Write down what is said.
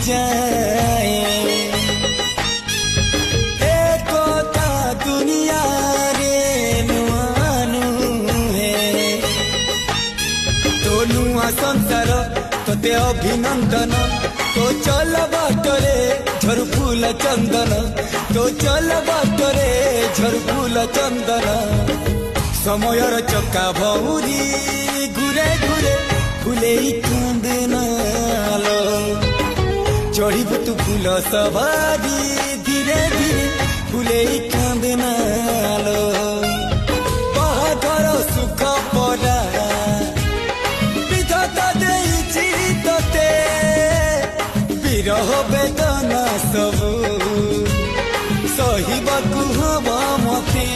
जाए एकता दुनिया रे नुआनु है तो नुआ संसार तोते अभिनंदन तो चल बाटरे झर फूल चंदन तो चल बाटरे झर फूल चंदन समयर चक्का भौरी घुरे घुरे फुले कांदनालो चढ़ीबु तू फूल सवारी धीरे धीरे फुले कांदनालो बाहाघर सुख परा विधाता देइछि तोते विरह वेदना सबु सहिबाकु हब मते।